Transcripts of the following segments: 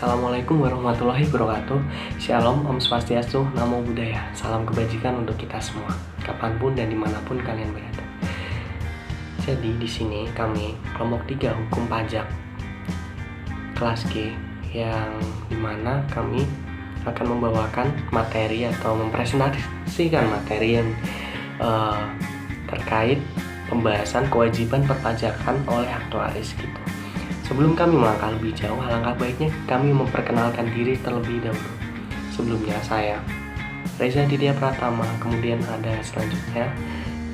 Assalamualaikum warahmatullahi wabarakatuh. Shalom, Om Swastiastu, Namo Buddhaya. Salam kebajikan untuk kita semua, kapanpun dan dimanapun kalian berada. Jadi di sini kami kelompok 3 hukum pajak kelas G, yang dimana kami akan membawakan materi atau mempresentasikan materi yang terkait pembahasan kewajiban perpajakan oleh aktuaris gitu. Sebelum kami melangkah lebih jauh, alangkah baiknya kami memperkenalkan diri terlebih dahulu. Sebelumnya saya Reza Didia Pratama, kemudian ada selanjutnya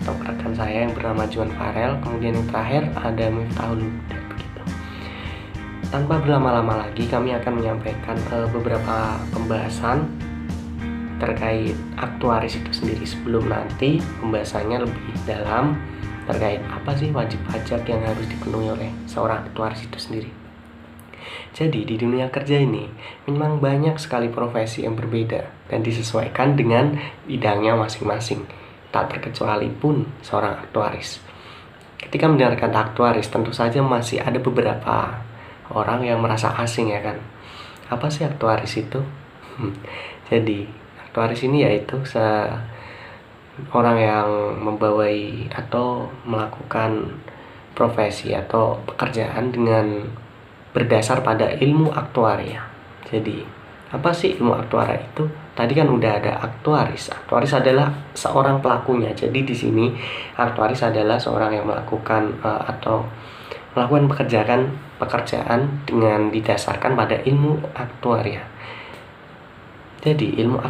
rekan saya yang bernama Juan Farel, kemudian yang terakhir ada Miftahul Huda begitu. Tanpa berlama-lama lagi, kami akan menyampaikan beberapa pembahasan terkait aktuaris itu sendiri, sebelum nanti pembahasannya lebih dalam terkait apa sih wajib pajak yang harus dipenuhi oleh seorang aktuaris itu sendiri. Jadi di dunia kerja ini memang banyak sekali profesi yang berbeda dan disesuaikan dengan bidangnya masing-masing. Tak terkecuali pun seorang aktuaris. Ketika mendengarkan aktuaris, tentu saja masih ada beberapa orang yang merasa asing, ya kan? Apa sih aktuaris itu? Jadi aktuaris ini yaitu orang yang membawai atau melakukan profesi atau pekerjaan dengan berdasar pada ilmu aktuaria. Jadi, apa sih ilmu aktuaria itu? Tadi kan udah ada aktuaris. Aktuaris adalah seorang pelakunya. Jadi di sini aktuaris adalah seorang yang melakukan atau melakukan pekerjaan dengan didasarkan pada ilmu aktuaria. Jadi ilmu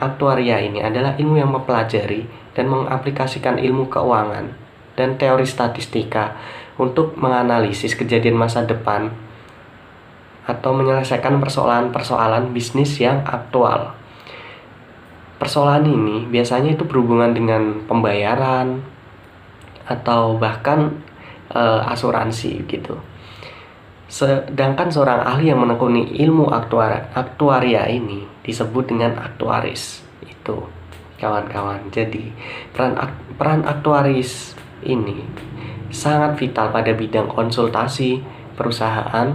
aktuaria ini adalah ilmu yang mempelajari dan mengaplikasikan ilmu keuangan dan teori statistika untuk menganalisis kejadian masa depan atau menyelesaikan persoalan-persoalan bisnis yang aktual. Persoalan ini biasanya itu berhubungan dengan pembayaran atau bahkan asuransi gitu. Sedangkan seorang ahli yang menekuni ilmu aktuaria ini disebut dengan aktuaris. Itu kawan-kawan. Jadi peran aktuaris ini sangat vital pada bidang konsultasi perusahaan,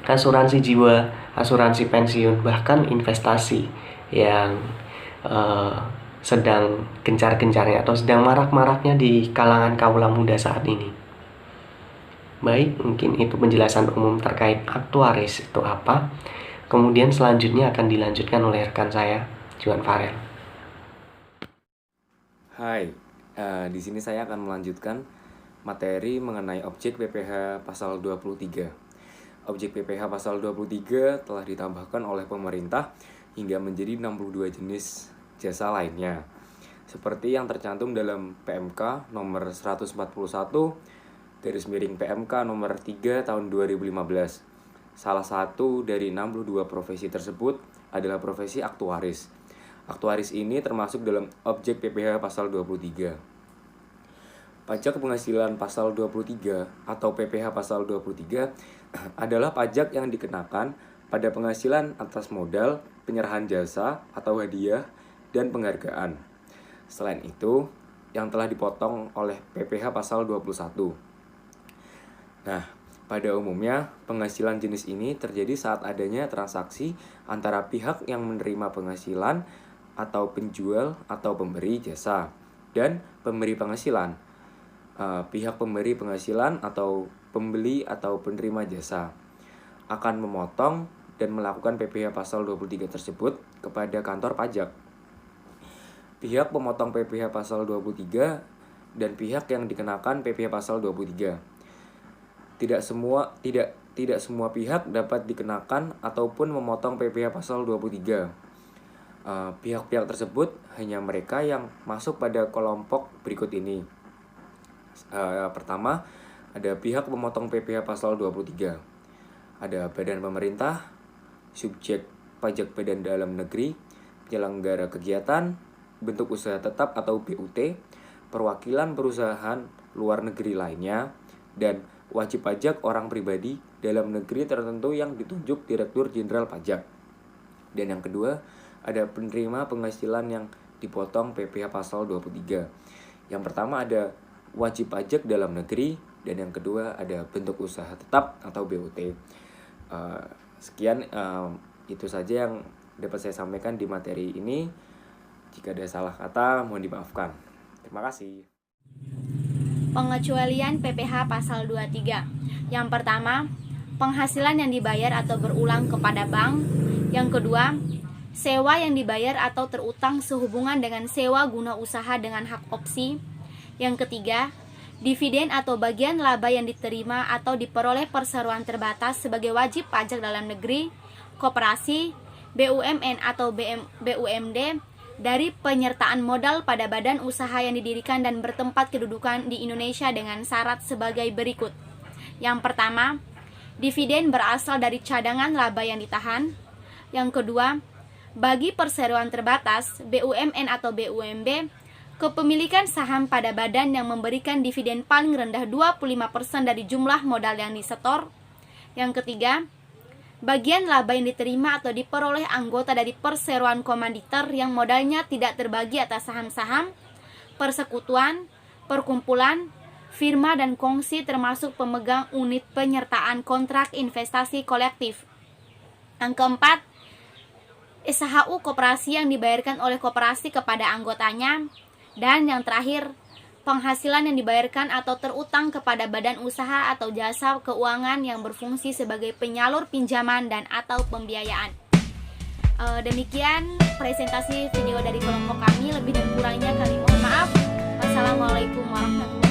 asuransi jiwa, asuransi pensiun, bahkan investasi yang sedang gencar-gencarnya atau sedang marak-maraknya di kalangan kaula muda saat ini. Baik, mungkin itu penjelasan umum terkait aktuaris itu apa. Kemudian selanjutnya akan dilanjutkan oleh rekan saya, Juan Farel. Hai, di sini saya akan melanjutkan materi mengenai objek PPh pasal 23. Objek PPh pasal 23 telah ditambahkan oleh pemerintah hingga menjadi 62 jenis jasa lainnya. Seperti yang tercantum dalam PMK nomor 141 PMK nomor 3 tahun 2015. Salah satu dari 62 profesi tersebut adalah profesi aktuaris. Aktuaris ini termasuk dalam objek PPh pasal 23. Pajak penghasilan pasal 23 atau PPh pasal 23 adalah pajak yang dikenakan pada penghasilan atas modal, penyerahan jasa atau hadiah, dan penghargaan. Selain itu, yang telah dipotong oleh PPh pasal 21. Nah, pada umumnya penghasilan jenis ini terjadi saat adanya transaksi antara pihak yang menerima penghasilan atau penjual atau pemberi jasa dan pemberi penghasilan. Pihak pemberi penghasilan atau pembeli atau penerima jasa akan memotong dan melakukan PPh pasal 23 tersebut kepada kantor pajak. Pihak pemotong PPh pasal 23 dan pihak yang dikenakan PPh pasal 23. Tidak semua pihak dapat dikenakan ataupun memotong PPh pasal 23. Pihak-pihak tersebut hanya mereka yang masuk pada kelompok berikut ini. Pertama, ada pihak pemotong PPh pasal 23. Ada badan pemerintah, subjek pajak badan dalam negeri, penyelenggara kegiatan, bentuk usaha tetap atau BUT, perwakilan perusahaan luar negeri lainnya, dan wajib pajak orang pribadi dalam negeri tertentu yang ditunjuk Direktur Jenderal Pajak. Dan yang kedua, ada penerima penghasilan yang dipotong PPh pasal 23. Yang pertama ada wajib pajak dalam negeri, dan yang kedua ada bentuk usaha tetap atau BUT. Sekian, itu saja yang dapat saya sampaikan di materi ini. Jika ada salah kata, mohon dimaafkan. Terima kasih. Pengecualian PPh pasal 23. Yang pertama, penghasilan yang dibayar atau berulang kepada bank. Yang kedua, sewa yang dibayar atau terutang sehubungan dengan sewa guna usaha dengan hak opsi. Yang ketiga, dividen atau bagian laba yang diterima atau diperoleh perseroan terbatas sebagai wajib pajak dalam negeri, koperasi, BUMN atau BUMD dari penyertaan modal pada badan usaha yang didirikan dan bertempat kedudukan di Indonesia dengan syarat sebagai berikut. Yang pertama, dividen berasal dari cadangan laba yang ditahan. Yang kedua, bagi perseroan terbatas, BUMN atau BUMD, kepemilikan saham pada badan yang memberikan dividen paling rendah 25% dari jumlah modal yang disetor. Yang ketiga, bagian laba yang diterima atau diperoleh anggota dari perseroan komanditer yang modalnya tidak terbagi atas saham-saham, persekutuan, perkumpulan, firma dan kongsi termasuk pemegang unit penyertaan kontrak investasi kolektif. Yang keempat, SHU koperasi yang dibayarkan oleh koperasi kepada anggotanya. Dan yang terakhir, penghasilan yang dibayarkan atau terutang kepada badan usaha atau jasa keuangan yang berfungsi sebagai penyalur pinjaman dan atau pembiayaan. Demikian presentasi video dari kelompok kami. Lebih dan kurangnya kami mohon maaf. Wassalamualaikum warahmatullahi wabarakatuh.